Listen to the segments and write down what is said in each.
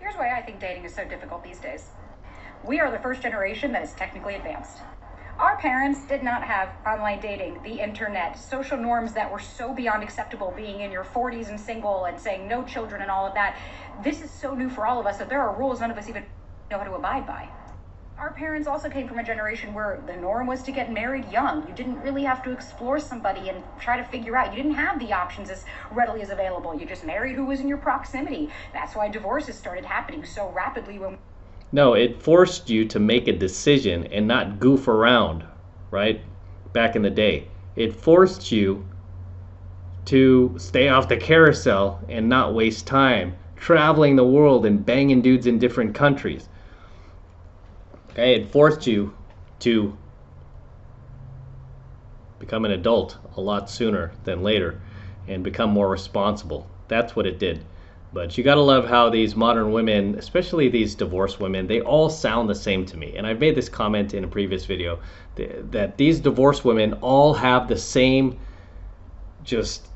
Here's why I think dating is so difficult these days. We are the first generation that is technically advanced. Our parents did not have online dating, the internet, social norms that were so beyond acceptable, being in your 40s and single and saying no children and all of that. This is so new for all of us that there are rules none of us even know how to abide by. Our parents also came from a generation where the norm was to get married young. You didn't really have to explore somebody and try to figure out. You didn't have the options as readily as available. You just married who was in your proximity. That's why divorces started happening so rapidly when... No, it forced you to make a decision and not goof around, right? Back in the day. It forced you to stay off the carousel and not waste time traveling the world and banging dudes in different countries. Okay, it forced you to become an adult a lot sooner than later and become more responsible. That's what it did. But you gotta love how these modern women, especially these divorced women, they all sound the same to me. And I've made this comment in a previous video that these divorced women all have the same just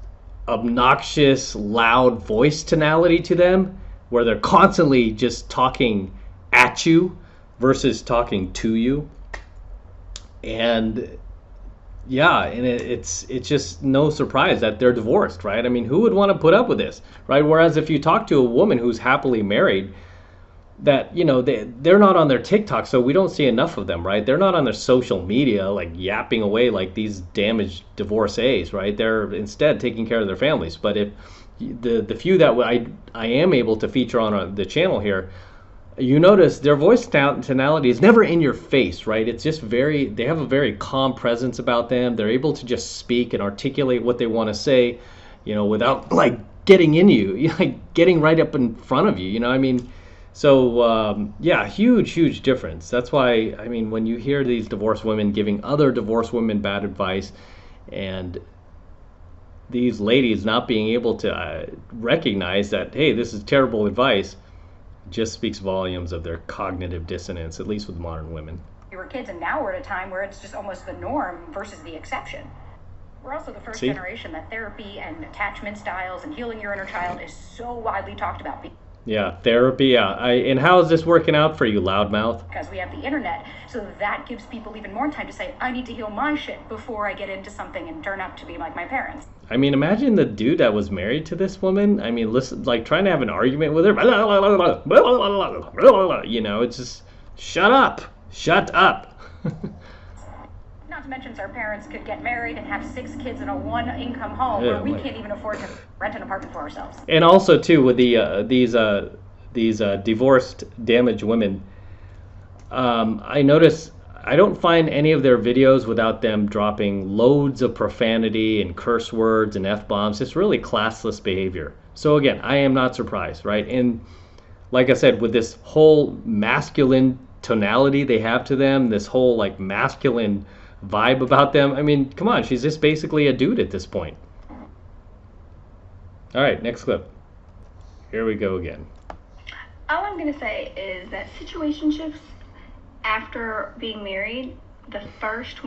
obnoxious, loud voice tonality to them, where they're constantly just talking at you versus talking to you. And yeah, and it's just no surprise that they're divorced, right? I mean, who would want to put up with this, right? Whereas if you talk to a woman who's happily married, that, you know, they're not on their TikTok, so we don't see enough of them, right? They're not on their social media like yapping away like these damaged divorcees, right? They're instead taking care of their families. But if the few that I am able to feature on the channel here, you notice their voice tonality is never in your face, right? It's just they have a very calm presence about them. They're able to just speak and articulate what they want to say, you know, without like getting in you, like getting right up in front of you, you know what I mean? So yeah, huge difference. That's why, I mean, when you hear these divorced women giving other divorced women bad advice, and these ladies not being able to recognize that, hey, this is terrible advice, just speaks volumes of their cognitive dissonance, at least with modern women. We were kids, and now we're at a time where it's just almost the norm versus the exception. We're also the first generation that therapy and attachment styles and healing your inner child is so widely talked about. Yeah, therapy, yeah. And how is this working out for you, loudmouth? Because we have the internet, so that gives people even more time to say, I need to heal my shit before I get into something and turn up to be like my parents. I mean, imagine the dude that was married to this woman. I mean, listen, like trying to have an argument with her. You know, it's just, shut up. Not to mention, our parents could get married and have 6 kids in a one-income home where we can't even afford to rent an apartment for ourselves. And also, too, with these divorced, damaged women, I notice I don't find any of their videos without them dropping loads of profanity and curse words and F-bombs. It's really classless behavior. So again, I am not surprised, right? And like I said, with this whole masculine tonality they have to them, this whole like masculine vibe about them, I mean, come on, she's just basically a dude at this point. All right, next clip. Here we go again. All I'm going to say is that situationships after being married, the first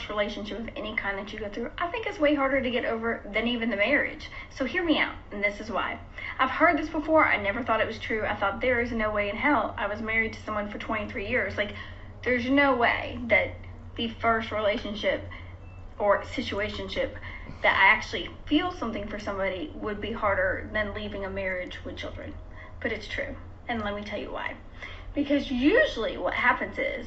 relationship of any kind that you go through, I think is way harder to get over than even the marriage. So hear me out, and this is why. I've heard this before. I never thought it was true. I thought there is no way in hell. I was married to someone for 23 years. Like, there's no way that the first relationship or situationship that I actually feel something for somebody would be harder than leaving a marriage with children. But it's true. And let me tell you why. Because usually what happens is,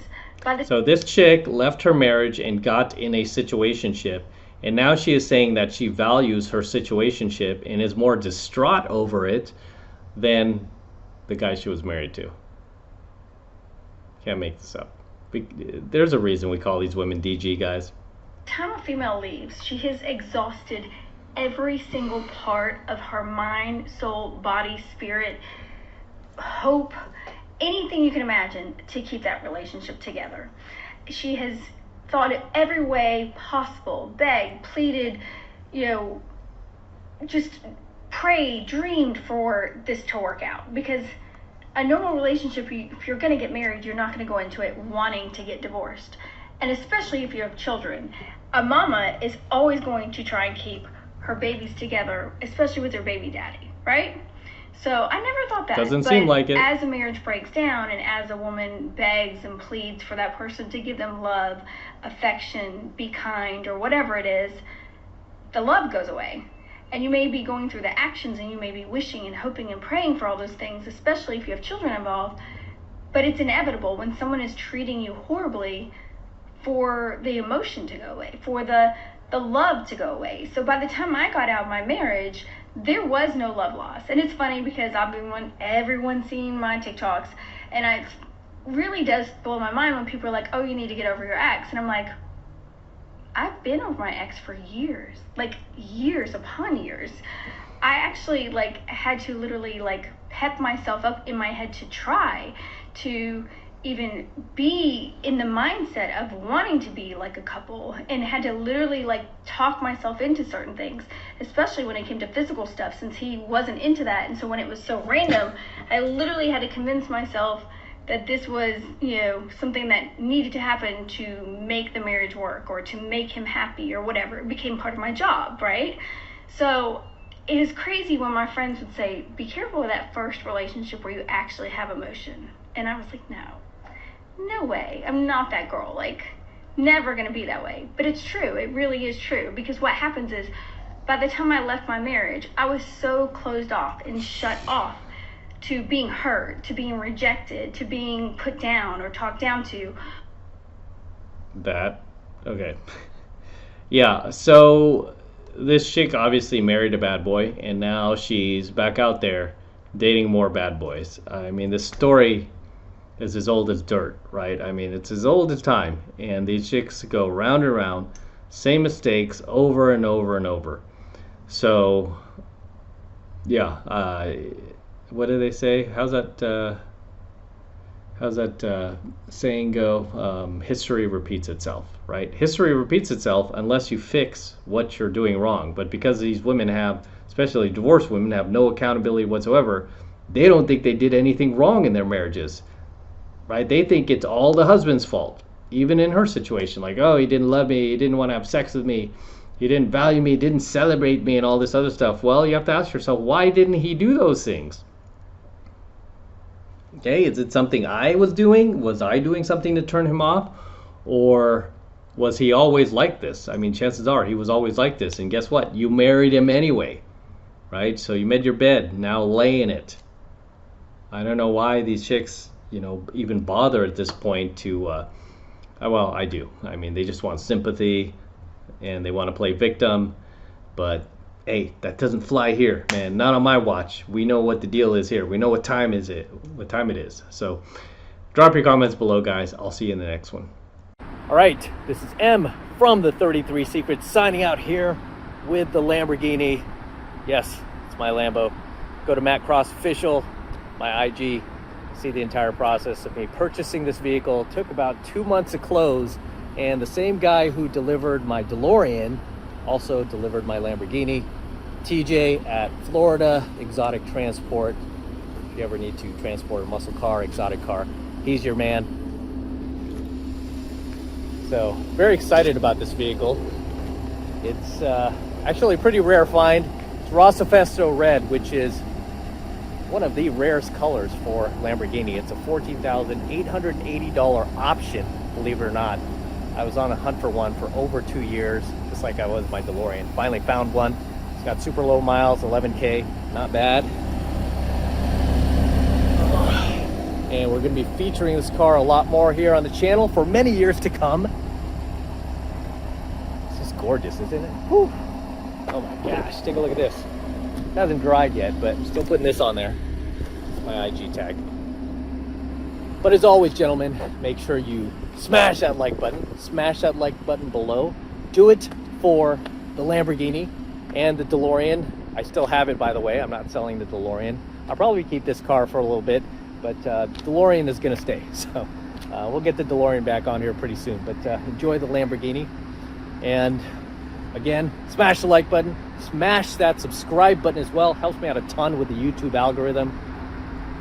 so this chick left her marriage and got in a situationship, and now she is saying that she values her situationship and is more distraught over it than the guy she was married to. Can't make this up. There's a reason we call these women DG, guys. The time a female leaves, she has exhausted every single part of her mind, soul, body, spirit, hope, anything you can imagine to keep that relationship together. She has thought of every way possible, begged, pleaded, you know, just prayed, dreamed for this to work out. Because a normal relationship, if you're going to get married, you're not going to go into it wanting to get divorced. And especially if you have children, a mama is always going to try and keep her babies together, especially with their baby daddy, right? So I never thought that. Doesn't seem like it. As a marriage breaks down and as a woman begs and pleads for that person to give them love, affection, be kind, or whatever it is, the love goes away. And you may be going through the actions and you may be wishing and hoping and praying for all those things, especially if you have children involved. But it's inevitable when someone is treating you horribly for the emotion to go away, for the love to go away. So by the time I got out of my marriage, there was no love loss. And it's funny because everyone's seeing my TikToks, and it really does blow my mind when people are like, oh, you need to get over your ex. And I'm like, I've been over my ex for years, like years upon years. I actually had to literally pep myself up in my head to try to even be in the mindset of wanting to be like a couple, and had to literally talk myself into certain things, especially when it came to physical stuff, since he wasn't into that. And so when it was so random, I literally had to convince myself that this was, something that needed to happen to make the marriage work or to make him happy or whatever. It became part of my job, right? So it is crazy when my friends would say, be careful of that first relationship where you actually have emotion. And I was like, no way. I'm not that girl. Never gonna be that way. But it's true. It really is true. Because what happens is, by the time I left my marriage, I was so closed off and shut off to being hurt, to being rejected, to being put down or talked down to. Okay. Yeah, so this chick obviously married a bad boy, and now she's back out there dating more bad boys. I mean, this story is as old as dirt, right? I mean, it's as old as time, and these chicks go round and round, same mistakes over and over and over. So, yeah, what do they say? How's that saying go? History repeats itself, right? History repeats itself unless you fix what you're doing wrong. But because these women have, especially divorced women, have no accountability whatsoever, they don't think they did anything wrong in their marriages, right? They think it's all the husband's fault. Even in her situation, oh, he didn't love me, he didn't want to have sex with me, he didn't value me, didn't celebrate me, and all this other stuff. Well, you have to ask yourself, why didn't he do those things? Okay, is it something I was doing? Was I doing something to turn him off? Or was he always like this? I mean, chances are he was always like this. And guess what? You married him anyway, right? So you made your bed, now lay in it. I don't know why these chicks, even bother at this point to, well, I do. I mean, they just want sympathy and they want to play victim. But hey, that doesn't fly here, man. Not on my watch. We know what the deal is here. We know what time it is. So drop your comments below, guys. I'll see you in the next one. All right, this is M from the 33 Secrets signing out here with the Lamborghini. Yes, it's my Lambo. Go to Matt Cross Official, my IG. See the entire process of me purchasing this vehicle. It took about 2 months to close, and the same guy who delivered my DeLorean also delivered my Lamborghini. TJ at Florida Exotic Transport. If you ever need to transport a muscle car, exotic car, he's your man. So very excited about this vehicle. It's actually a pretty rare find. It's Rossifesto Red, which is one of the rarest colors for Lamborghini. It's a $14,880 option, believe it or not. I was on a hunt for one for over 2 years, just like I was with my DeLorean. Finally found one. It's got super low miles, 11K, not bad. And we're gonna be featuring this car a lot more here on the channel for many years to come. It's just gorgeous, isn't it? Whew. Oh my gosh, take a look at this. It hasn't dried yet, but I'm still putting this on there. It's my IG tag. But as always, gentlemen, make sure you smash that like button. Smash that like button below. Do it for the Lamborghini and the DeLorean. I still have it, by the way. I'm not selling the DeLorean. I'll probably keep this car for a little bit, but DeLorean is gonna stay. So we'll get the DeLorean back on here pretty soon. But enjoy the Lamborghini. And again, smash the like button. Smash that subscribe button as well. Helps me out a ton with the YouTube algorithm.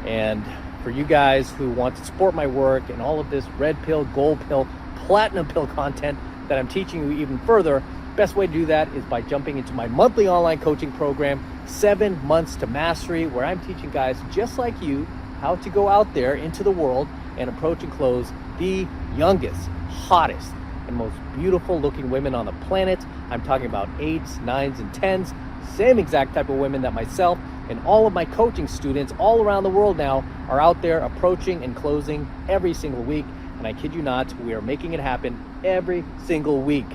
And for you guys who want to support my work and all of this red pill, gold pill, platinum pill content that I'm teaching you even further, Best way to do that is by jumping into my monthly online coaching program, 7 Months to Mastery, where I'm teaching guys just like you how to go out there into the world and approach and close the youngest, hottest, and most beautiful looking women on the planet. I'm talking about 8s, 9s, and 10s, same exact type of women that myself and all of my coaching students all around the world now are out there approaching and closing every single week. And I kid you not, we are making it happen every single week.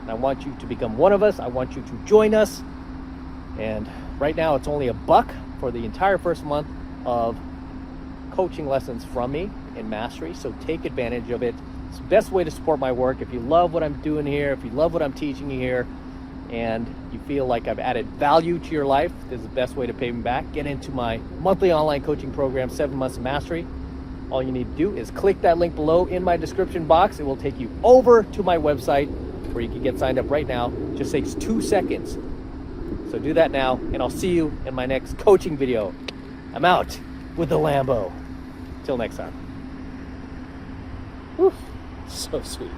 And I want you to become one of us. I want you to join us. And right now it's only $1 for the entire first month of coaching lessons from me in Mastery. So take advantage of it. It's the best way to support my work. If you love what I'm doing here, if you love what I'm teaching you here, and you feel like I've added value to your life, this is the best way to pay me back. Get into my monthly online coaching program, 7 Months of Mastery. All you need to do is click that link below in my description box. It will take you over to my website where you can get signed up right now. It just takes 2 seconds. So do that now, and I'll see you in my next coaching video. I'm out with the Lambo. Till next time. Whew, so sweet.